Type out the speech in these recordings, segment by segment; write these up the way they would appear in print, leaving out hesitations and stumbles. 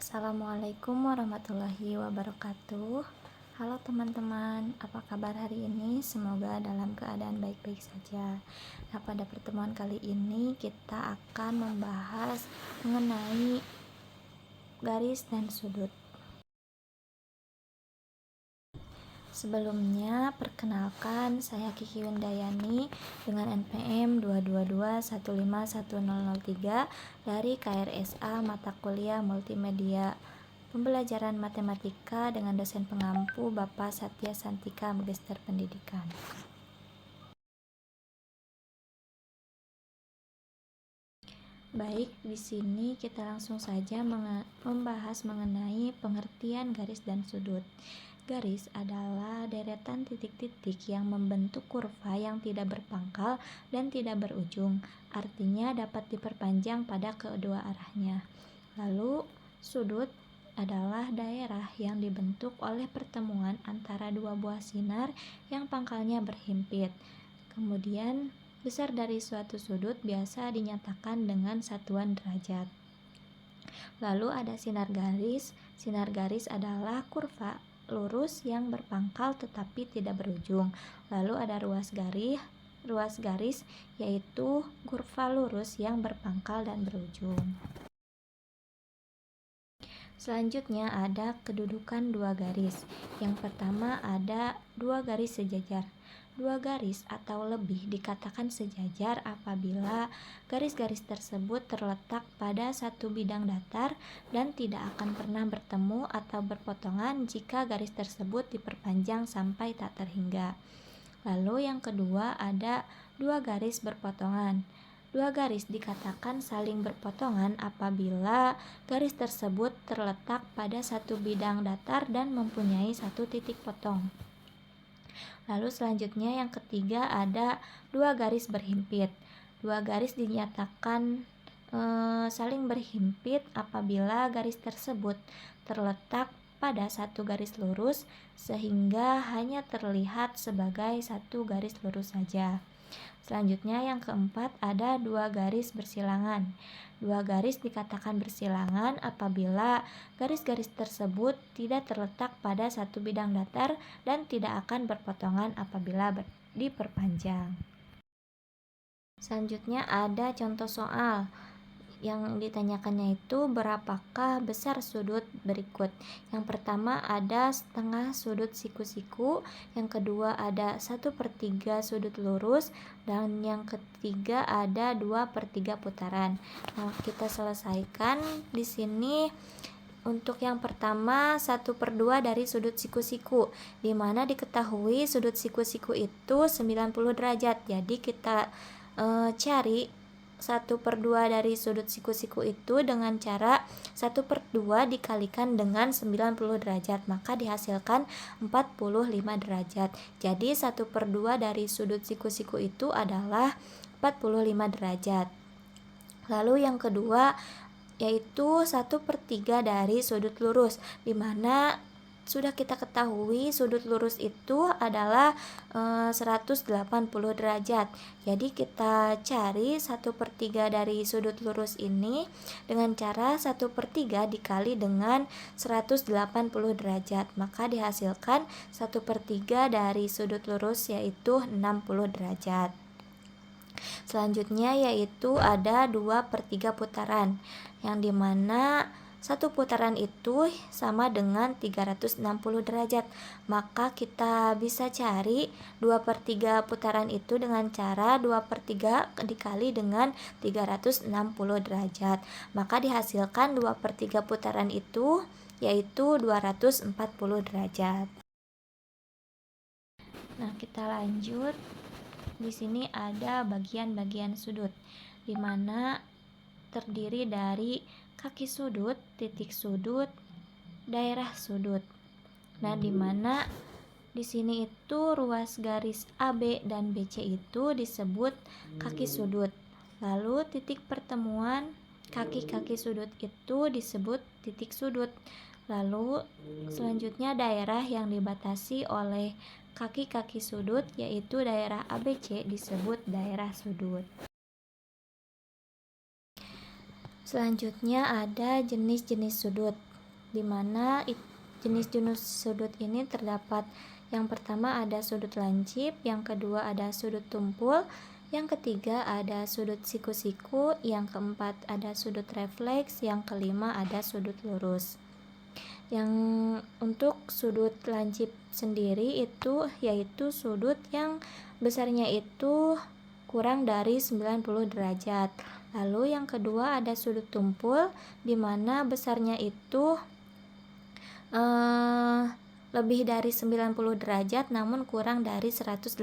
Assalamualaikum warahmatullahi wabarakatuh. Halo teman-teman, apa kabar hari ini? Semoga dalam keadaan baik-baik saja. Nah, pada pertemuan kali ini kita akan membahas mengenai garis dan sudut. Sebelumnya, perkenalkan, saya Kiki Windayani dengan NPM 222151003 dari KRSA Mata Kuliah Multimedia Pembelajaran Matematika dengan dosen pengampu Bapak Satya Santika, Magister Pendidikan. Baik, di sini kita langsung saja membahas mengenai pengertian garis dan sudut. Garis adalah deretan titik-titik yang membentuk kurva yang tidak berpangkal dan tidak berujung, artinya dapat diperpanjang pada kedua arahnya. Lalu, sudut adalah daerah yang dibentuk oleh pertemuan antara dua buah sinar yang pangkalnya berhimpit. Kemudian, besar dari suatu sudut biasa dinyatakan dengan satuan derajat. Lalu ada sinar garis. Sinar garis adalah kurva lurus yang berpangkal tetapi tidak berujung. Lalu ada ruas garis. Ruas garis yaitu kurva lurus yang berpangkal dan berujung. Selanjutnya ada kedudukan dua garis. Yang pertama ada dua garis sejajar. Dua garis atau lebih dikatakan sejajar apabila garis-garis tersebut terletak pada satu bidang datar dan tidak akan pernah bertemu atau berpotongan jika garis tersebut diperpanjang sampai tak terhingga. Lalu yang kedua ada dua garis berpotongan. Dua garis dikatakan saling berpotongan apabila garis tersebut terletak pada satu bidang datar dan mempunyai satu titik potong. Lalu selanjutnya yang ketiga ada dua garis berhimpit. Dua garis dinyatakan saling berhimpit apabila garis tersebut terletak pada satu garis lurus sehingga hanya terlihat sebagai satu garis lurus saja. Selanjutnya yang keempat ada dua garis bersilangan. Dua garis dikatakan bersilangan apabila garis-garis tersebut tidak terletak pada satu bidang datar dan tidak akan berpotongan apabila diperpanjang. Selanjutnya ada contoh soal. Yang ditanyakannya itu berapakah besar sudut berikut. Yang pertama ada setengah sudut siku-siku, yang kedua ada 1/3 sudut lurus, dan yang ketiga ada 2/3 putaran. Nah, kita selesaikan di sini. Untuk yang pertama 1/2 dari sudut siku-siku, dimana diketahui sudut siku-siku itu 90 derajat. Jadi kita cari 1/2 dari sudut siku-siku itu dengan cara 1/2 dikalikan dengan 90 derajat, maka dihasilkan 45 derajat. Jadi 1/2 dari sudut siku-siku itu adalah 45 derajat. Lalu yang kedua yaitu 1/3 dari sudut lurus, dimana sudah kita ketahui sudut lurus itu adalah 180 derajat. Jadi kita cari 1/3 dari sudut lurus ini dengan cara 1/3 dikali dengan 180 derajat, maka dihasilkan 1/3 dari sudut lurus yaitu 60 derajat. Selanjutnya yaitu ada 2/3 putaran, yang dimana satu putaran itu sama dengan 360 derajat. Maka kita bisa cari 2/3 putaran itu dengan cara 2/3 dikali dengan 360 derajat. Maka dihasilkan 2/3 putaran itu yaitu 240 derajat. Nah, kita lanjut. Di sini ada bagian-bagian sudut, di mana terdiri dari kaki sudut, titik sudut, daerah sudut. Nah, di mana di sini itu ruas garis AB dan BC itu disebut kaki sudut. Lalu titik pertemuan kaki-kaki sudut itu disebut titik sudut. Lalu selanjutnya daerah yang dibatasi oleh kaki-kaki sudut yaitu daerah ABC disebut daerah sudut. Selanjutnya ada jenis-jenis sudut. di mana jenis-jenis sudut ini terdapat. Yang pertama ada sudut lancip, yang kedua ada sudut tumpul, yang ketiga ada sudut siku-siku, yang keempat ada sudut refleks, yang kelima ada sudut lurus. Yang untuk sudut lancip sendiri itu yaitu sudut yang besarnya itu kurang dari 90 derajat. Lalu yang kedua ada sudut tumpul, di mana besarnya itu lebih dari 90 derajat namun kurang dari 180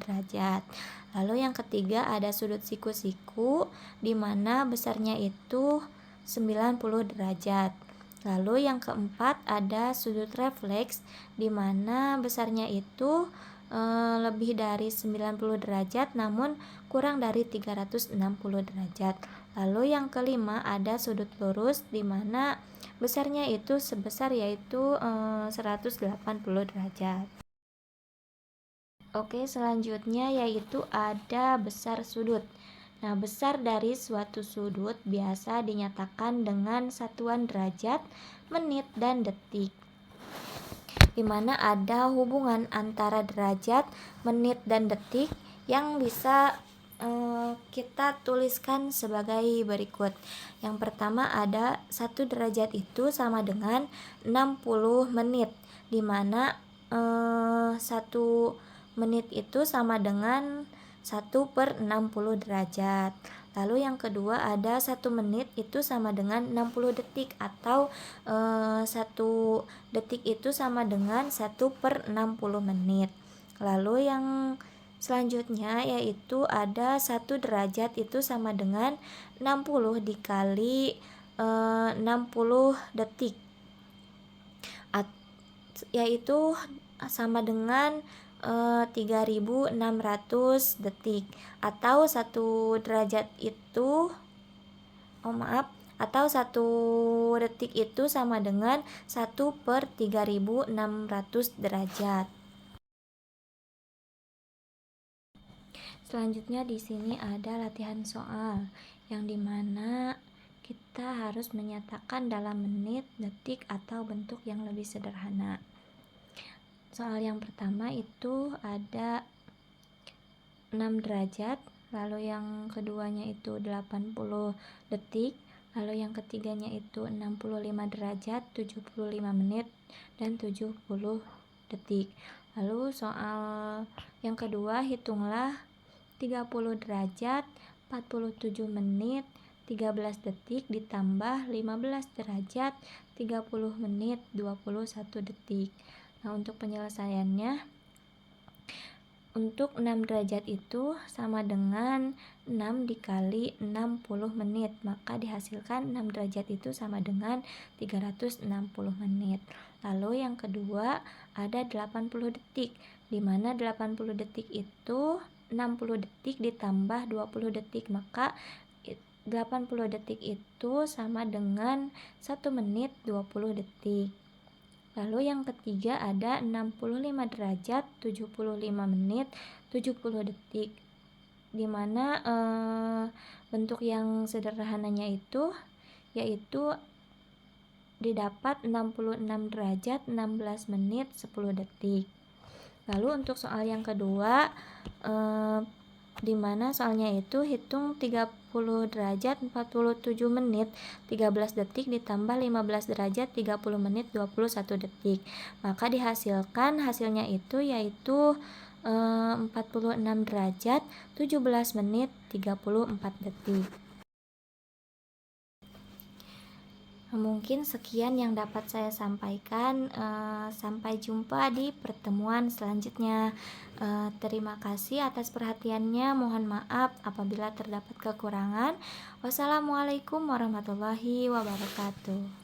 derajat. Lalu yang ketiga ada sudut siku-siku, di mana besarnya itu 90 derajat. Lalu yang keempat ada sudut refleks, di mana besarnya itu lebih dari 90 derajat namun kurang dari 360 derajat. Lalu yang kelima ada sudut lurus, di mana besarnya itu sebesar yaitu 180 derajat. Oke, selanjutnya yaitu ada besar sudut. Nah, besar dari suatu sudut biasa dinyatakan dengan satuan derajat, menit, dan detik, di mana ada hubungan antara derajat, menit, dan detik yang bisa kita tuliskan sebagai berikut. Yang pertama ada 1 derajat itu sama dengan 60 menit, di mana 1 menit itu sama dengan 1/60 derajat. Lalu yang kedua ada 1 menit itu sama dengan 60 detik, atau 1 detik itu sama dengan 1/60 menit. Lalu yang selanjutnya yaitu ada 1 derajat itu sama dengan 60 dikali 60 detik, yaitu sama dengan 3600 detik, atau 1 derajat itu atau 1 detik itu sama dengan 1/3600 derajat. Selanjutnya di sini ada latihan soal yang dimana kita harus menyatakan dalam menit, detik, atau bentuk yang lebih sederhana. Soal yang pertama itu ada 6 derajat, lalu yang keduanya itu 80 detik, lalu yang ketiganya itu 65 derajat, 75 menit, dan 70 detik. Lalu soal yang kedua, hitunglah 30 derajat, 47 menit, 13 detik ditambah 15 derajat, 30 menit, 21 detik. Nah, untuk penyelesaiannya, untuk 6 derajat itu sama dengan 6 dikali 60 menit, maka dihasilkan 6 derajat itu sama dengan 360 menit. Lalu yang kedua ada 80 detik, di mana 80 detik itu 60 detik ditambah 20 detik, maka 80 detik itu sama dengan 1 menit 20 detik. Lalu yang ketiga ada 65 derajat, 75 menit, 70 detik, di mana bentuk yang sederhananya itu yaitu didapat 66 derajat, 16 menit, 10 detik. Lalu untuk soal yang kedua, di mana soalnya itu hitung 30 derajat, 47 menit, 13 detik ditambah 15 derajat, 30 menit, 21 detik. Maka dihasilkan hasilnya itu yaitu 46 derajat, 17 menit, 34 detik. Mungkin sekian yang dapat saya sampaikan. Sampai jumpa di pertemuan selanjutnya. Terima kasih atas perhatiannya. Mohon maaf apabila terdapat kekurangan. Wassalamualaikum warahmatullahi wabarakatuh.